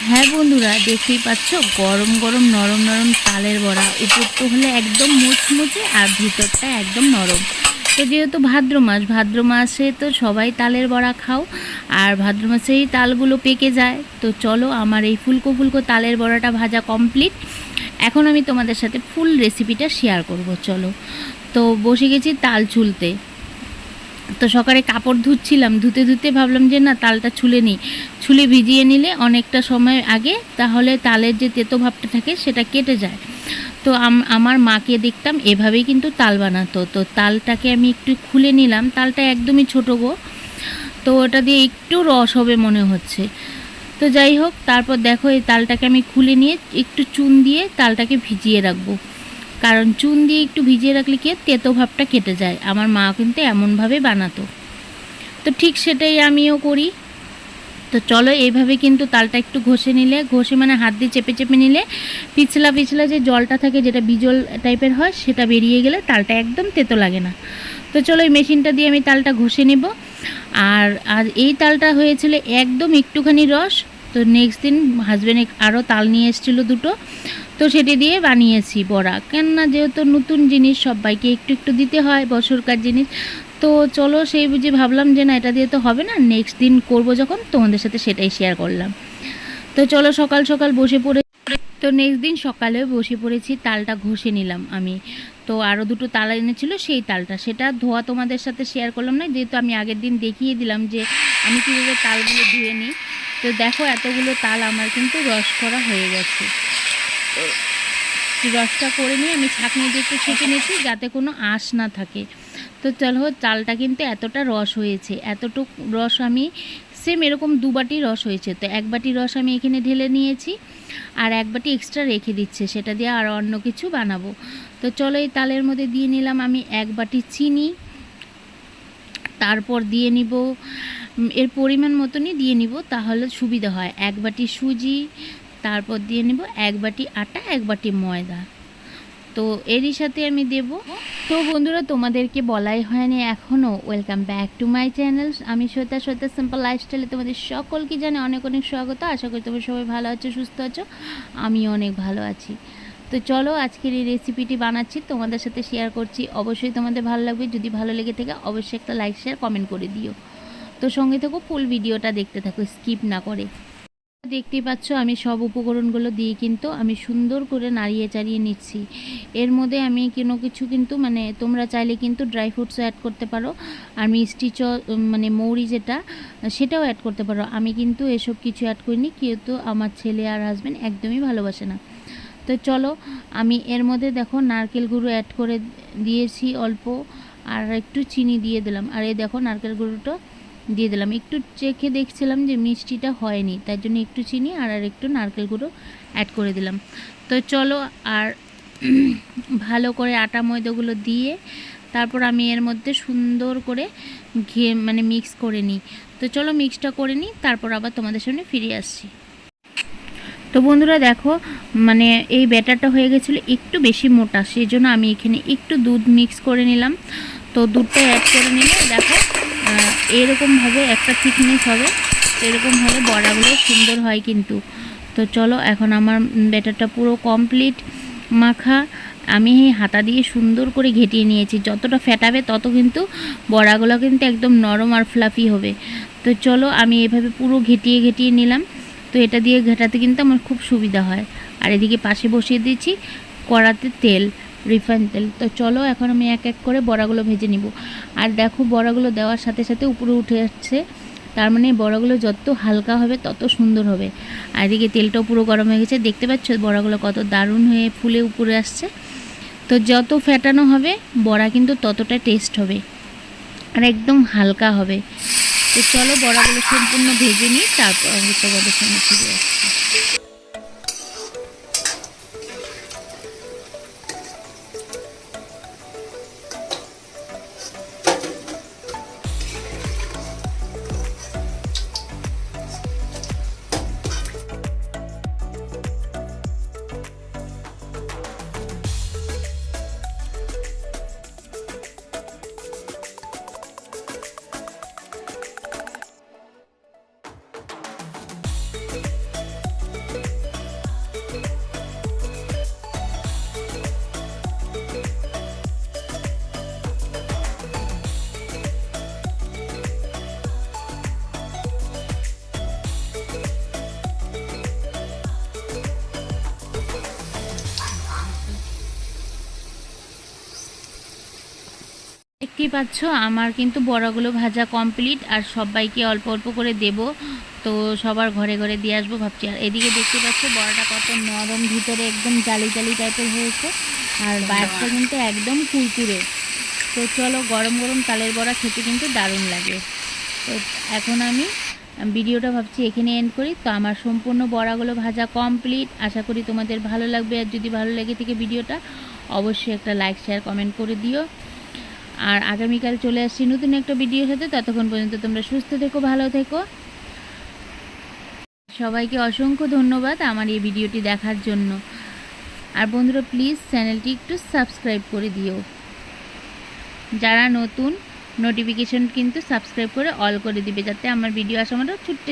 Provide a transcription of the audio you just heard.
হ্যাঁ বন্ধুরা, দেখতেই পাচ্ছ গরম গরম নরম নরম তালের বড়া। উপরটা হলে একদম মুচমুচে আর ভিতরটা একদম নরম। তো যেহেতু ভাদ্র মাসে তো সবাই তালের বড়া খাও, আর ভাদ্র মাসেই তালগুলো পেকে যায়। তো চলো, আমার এই ফুলকো ফুলকো তালের বড়াটা ভাজা কমপ্লিট। এখন আমি তোমাদের সাথে ফুল রেসিপিটা শেয়ার করব। চলো, তো বসে গেছি তাল ছুলতে। তো সকালে কাপড় ধুচ্ছিলাম, ধুতে ধুতে ভাবলাম যে না, তালটা ছুলে নিই। ছুলে ভিজিয়ে নিলে অনেকটা সময় আগে, তাহলে তালের যে তেতো ভাবটা থাকে সেটা কেটে যায়। তো আমার মাকে দেখতাম এভাবেই কিন্তু তাল বানাতো। তো তালটাকে আমি একটু খুলে নিলাম। তালটা একদমই ছোটো গো, তো ওটা দিয়ে একটু রস হবে মনে হচ্ছে। তো যাই হোক, তারপর দেখো এই তালটাকে আমি খুলে নিয়ে একটু চুন দিয়ে তালটাকে ভিজিয়ে রাখবো। কারণ চুন দিয়ে একটু ভিজিয়ে রাখলে কি তেতো ভাবটা কেটে যায়। আমার মা কিন্তু এমনভাবে বানাতো। তো ঠিক সেটাই আমিও করি। তো চলো, এইভাবে কিন্তু তালটা একটু ঘষে নিলে, ঘষে মানে হাত দিয়ে চেপে চেপে নিলে পিছলা পিছলা যে জলটা থাকে, যেটা বিজল টাইপের হয়, সেটা বেরিয়ে গেলে তালটা একদম তেতো লাগে না। তো চলো, এই মেশিনটা দিয়ে আমি তালটা ঘষে নেব। আর আর এই তালটা হয়েছিল একদম একটুখানি রস। তো নেক্সট দিন হাজব্যান্ড আরও তাল নিয়ে এসেছিলো দুটো। তো সেটি দিয়ে বানিয়েছি বড়া। কেননা যেহেতু নতুন জিনিস, সবাইকে একটু একটু দিতে হয়, বছরকার জিনিস। তো চলো, সেই বুঝে ভাবলাম যে না, এটা দিয়ে তো হবে না, নেক্সট দিন করব যখন তোমাদের সাথে সেটাই শেয়ার করলাম। তো চলো, সকাল সকাল বসে পড়ে। তো নেক্সট দিন সকালেও বসে পড়েছি, তালটা ঘষে নিলাম আমি। তো আরও দুটো তাল এনেছিল, সেই তালটা, সেটা ধোয়া তোমাদের সাথে শেয়ার করলাম না, যেহেতু আমি আগের দিন দেখিয়ে দিলাম যে আমি কীভাবে তালগুলো ধুয়ে নিই। তো দেখো, এতগুলো তাল আমার কিন্তু রস করা হয়ে গেছে। রসটা করে নিয়ে আমি ছাঁকনি দিয়ে একটু ছেঁকে নিয়েছি, যাতে কোনো আঁশ না থাকে। তো চলো, চালটা কিন্তু এতটা রস হয়েছে, এতটুকু রস আমি সেম এরকম 2 বাটি রস হয়েছে। তো 1 বাটি রস আমি এখানে ঢেলে নিয়েছি, আর 1 বাটি এক্সট্রা রেখে দিচ্ছে, সেটা দিয়ে আর অন্য কিছু বানাবো। তো চলো, এই তালের মধ্যে দিয়ে নিলাম আমি 1 বাটি চিনি। তারপর দিয়ে নিব এর পরিমাণ মতনই দিয়ে নিব, তাহলে সুবিধা হয়। 1 বাটি সুজি, তারপর দিয়ে নিব 1 বাটি আটা, 1 বাটি ময়দা। তো এরই সাথে আমি দেব। তো বন্ধুরা, তোমাদেরকে বলাই হয়নি এখনও, welcome back to my channel. আমি শ্বেতা সিম্পল লাইফস্টাইলে তোমাদের সকলকে জানে অনেক অনেক স্বাগত। আশা করি তোমরা সবাই ভালো আছো, সুস্থ আছো। আমি অনেক ভালো আছি। তো চলো, আজকের এই রেসিপিটি বানাচ্ছি, তোমাদের সাথে শেয়ার করছি। অবশ্যই তোমাদের ভালো লাগবে। যদি ভালো লেগে থাকে অবশ্যই একটা লাইক, শেয়ার, কমেন্ট করে দিও। তো সঙ্গে থেকো, ফুল ভিডিওটা দেখতে থাকো, স্কিপ না করে। দেখতেই পাচ্ছ, আমি সব উপকরণগুলো দিয়ে কিন্তু আমি সুন্দর করে নাড়িয়ে চাড়িয়ে নিচ্ছি। এর মধ্যে আমি কোনো কিছু কিন্তু মানে তোমরা চাইলে কিন্তু ড্রাই ফ্রুটসও অ্যাড করতে পারো, আর মিষ্টি মানে মৌরি যেটা, সেটাও অ্যাড করতে পারো। আমি কিন্তু এসব কিছু অ্যাড করিনি, কিন্তু আমার ছেলে আর হাজব্যান্ড একদমই ভালোবাসে না। তো চলো, আমি এর মধ্যে দেখো নারকেল গুঁড়ো অ্যাড করে দিয়েছি অল্প, আর একটু চিনি দিয়ে দিলাম। আর এই দেখো, নারকেল গুঁড়োটা দিয়ে দিলাম। একটু চেখে দেখছিলাম যে মিষ্টিটা হয়নি, তার জন্য একটু চিনি আর একটু নারকেল গুঁড়ো অ্যাড করে দিলাম। তো চলো, আর ভালো করে আটা ময়দাগুলো দিয়ে তারপর আমি এর মধ্যে সুন্দর করে মানে মিক্স করে নিই। তো চলো, মিক্সটা করে নিই, তারপর আবার তোমাদের সামনে ফিরে আসছি। তো বন্ধুরা দেখো, মানে এই ব্যাটারটা হয়ে গেছিলো একটু বেশি মোটা, সেই জন্য আমি এখানে একটু দুধ মিক্স করে নিলাম। তো দুধটা অ্যাড করে নিলে দেখো এরকমভাবে একটা থিকনেস হবে। এরকম হলে বড়াগুলো সুন্দর হয় কিন্তু। তো চলো, এখন আমার ব্যাটারটা পুরো কমপ্লিট মাখা। আমি এই হাতা দিয়ে সুন্দর করে ঘেটিয়ে নিয়েছি। যতটা ফেটাবে তত কিন্তু বড়াগুলো কিন্তু একদম নরম আর ফ্লাফি হবে। তো চলো, আমি এভাবে পুরো ঘেটিয়ে ঘেটিয়ে নিলাম। তো এটা দিয়ে ঘেটাতে কিন্তু আমার খুব সুবিধা হয়। আর এদিকে পাশে বসিয়ে দিয়েছি কড়াতে তেল, রিফাইন তেল। তো চলো, এখন আমি এক এক করে বড়াগুলো ভেজে নিব। আর দেখো, বড়াগুলো দেওয়ার সাথে সাথে উপরে উঠে যাচ্ছে, তার মানে বড়াগুলো যত হালকা হবে তত সুন্দর হবে। আর এদিকে তেলটাও পুরো গরম হয়ে গেছে, দেখতে পাচ্ছ বড়াগুলো কত দারুণ হয়ে ফুলে উপরে আসছে। তো যত ফ্যাটানো হবে বড়া কিন্তু ততটা টেস্ট হবে, আর একদম হালকা হবে। তো চলো, বড়াগুলো সম্পূর্ণ ভেজে নিই, তারপর আমি তোমাদের সঙ্গে ফিরে আসছি। দেখতেই পাচ্ছ আমার কিন্তু বড়াগুলো ভাজা কমপ্লিট, আর সবাইকে অল্প অল্প করে দেব। তো সবার ঘরে ঘরে দিয়ে আসবো ভাবছি। আর এদিকে দেখতে পাচ্ছ বড়াটা কত নরম, ভিতরে একদম জালি জালি টাইপের হয়েছে, আর বাইরটা কিন্তু একদম কুরকুরে। তো চলো, গরম গরম তালের বড়া খেতে কিন্তু দারুণ লাগে। তো এখন আমি ভিডিওটা ভাবছি এখানে এন্ড করি। তো আমার সম্পূর্ণ বড়াগুলো ভাজা কমপ্লিট, আশা করি তোমাদের ভালো লাগবে। আর যদি ভালো লেগে থাকে ভিডিওটা, অবশ্যই একটা লাইক শেয়ার কমেন্ট করে দিও। আর আগামীকাল চলে আসছি নতুন একটা ভিডিওর সাথে। ততক্ষণ পর্যন্ত তোমরা সুস্থ থেকো, ভালো থেকো। সবাইকে অসংখ্য ধন্যবাদ আমার এই ভিডিওটি দেখার জন্য। আর বন্ধুরা প্লিজ চ্যানেলটি একটু সাবস্ক্রাইব করে দিও। যারা নতুন, নোটিফিকেশন কিন্তু সাবস্ক্রাইব করে অল করে দিবে, যাতে আমার ভিডিও আসা মানে ছুটতে